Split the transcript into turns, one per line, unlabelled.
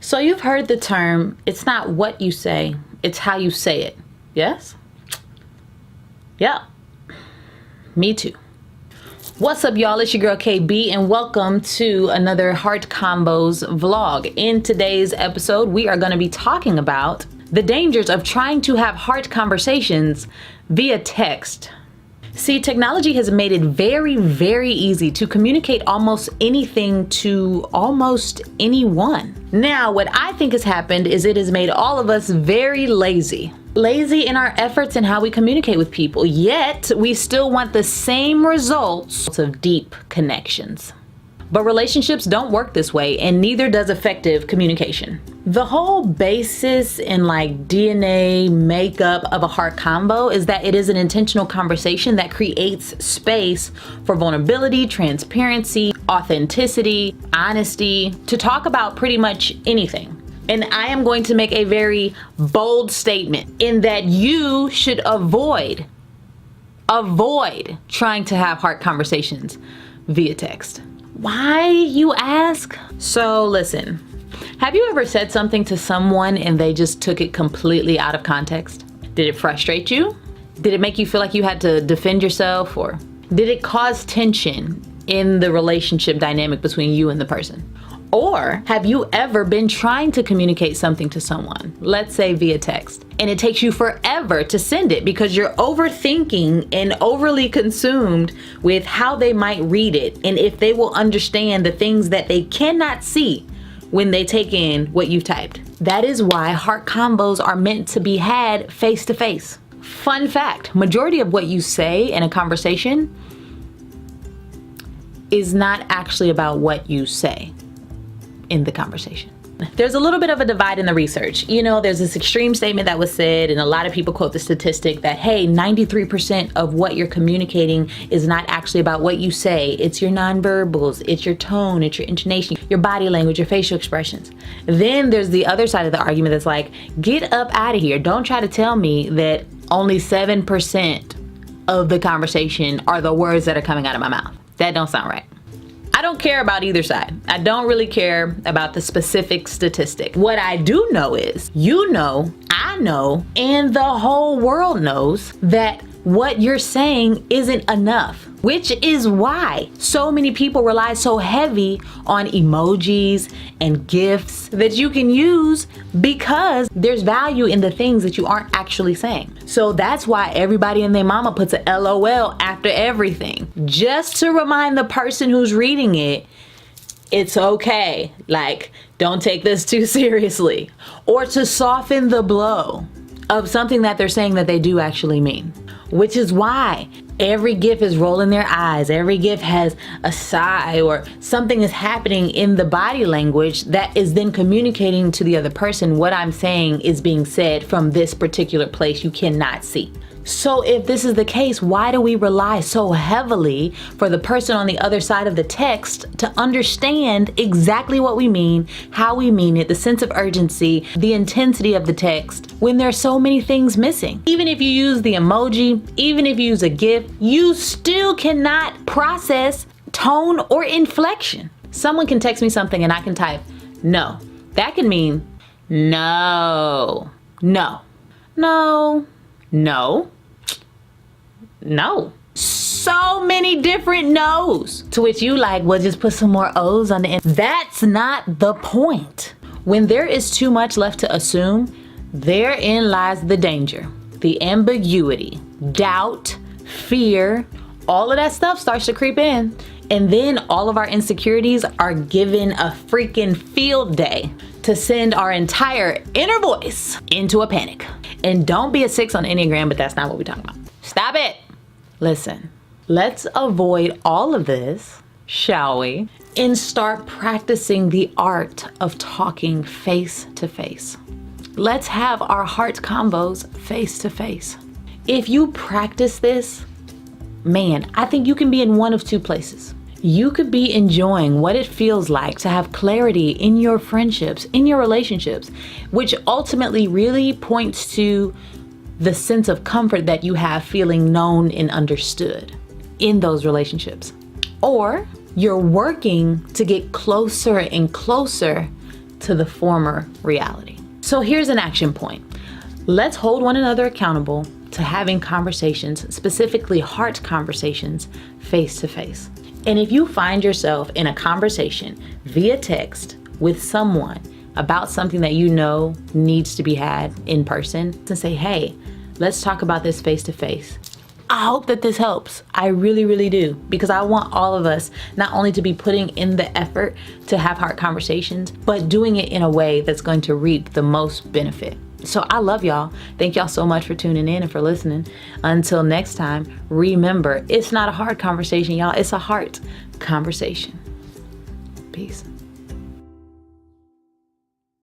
So you've heard the term, it's not what you say, it's how you say it. Yes? Yeah. Me too. What's up, y'all? It's your girl KB, and welcome to another Heart Convos vlog. In today's episode, we are going to be talking about the dangers of trying to have heart conversations via text. See, technology has made it very, very easy to communicate almost anything to almost anyone. Now, what I think has happened is it has made all of us very lazy. Lazy in our efforts and how we communicate with people, yet we still want the same results of deep connections. But relationships don't work this way, and neither does effective communication. The whole basis in DNA makeup of a heart convo is that it is an intentional conversation that creates space for vulnerability, transparency, authenticity, honesty, to talk about pretty much anything. And I am going to make a very bold statement in that you should avoid trying to have heart conversations via text. Why, you ask? So listen, have you ever said something to someone and they just took it completely out of context? Did it frustrate you? Did it make you feel like you had to defend yourself? Or did it cause tension in the relationship dynamic between you and the person? Or have you ever been trying to communicate something to someone, let's say via text, and it takes you forever to send it because you're overthinking and overly consumed with how they might read it and if they will understand the things that they cannot see when they take in what you've typed? That is why heart combos are meant to be had face to face. Fun fact, majority of what you say in a conversation is not actually about what you say in the conversation. There's a little bit of a divide in the research. You know, there's this extreme statement that was said, and a lot of people quote the statistic that, hey, 93% of what you're communicating is not actually about what you say. It's your nonverbals, it's your tone, it's your intonation, your body language, your facial expressions. Then there's the other side of the argument that's like, get up out of here. Don't try to tell me that only 7% of the conversation are the words that are coming out of my mouth. That don't sound right. I don't care about either side. I don't really care about the specific statistic. What I do know is, you know, I know, and the whole world knows that what you're saying isn't enough, which is why so many people rely so heavy on emojis and GIFs that you can use because there's value in the things that you aren't actually saying. So that's why everybody and their mama puts a LOL after everything, just to remind the person who's reading it, it's okay. Like, don't take this too seriously, or to soften the blow of something that they're saying that they do actually mean. Which is why every GIF is rolling their eyes. Every GIF has a sigh or something is happening in the body language that is then communicating to the other person what I'm saying is being said from this particular place you cannot see. So if this is the case, why do we rely so heavily for the person on the other side of the text to understand exactly what we mean, how we mean it, the sense of urgency, the intensity of the text, when there's so many things missing? Even if you use the emoji, even if you use a GIF, you still cannot process tone or inflection. Someone can text me something and I can type no. That can mean no, no, no, no, no. So many different no's, to which you like, well, just put some more O's on the end. That's not the point. When there is too much left to assume, therein lies the danger, the ambiguity, doubt, fear, all of that stuff starts to creep in. And then all of our insecurities are given a freaking field day to send our entire inner voice into a panic. And don't be a 6 on Enneagram, but that's not what we're talking about. Stop it. Listen, let's avoid all of this, shall we? And start practicing the art of talking face to face. Let's have our heart convos face to face. If you practice this, man, I think you can be in one of two places. You could be enjoying what it feels like to have clarity in your friendships, in your relationships, which ultimately really points to the sense of comfort that you have feeling known and understood in those relationships. Or you're working to get closer and closer to the former reality. So here's an action point. Let's hold one another accountable to having conversations, specifically heart conversations, face to face. And if you find yourself in a conversation via text with someone about something that you know needs to be had in person, to say, hey, let's talk about this face to face. I hope that this helps. I really, really do. Because I want all of us not only to be putting in the effort to have hard conversations, but doing it in a way that's going to reap the most benefit. So I love y'all. Thank y'all so much for tuning in and for listening. Until next time, remember, it's not a hard conversation, y'all. It's a heart conversation. Peace.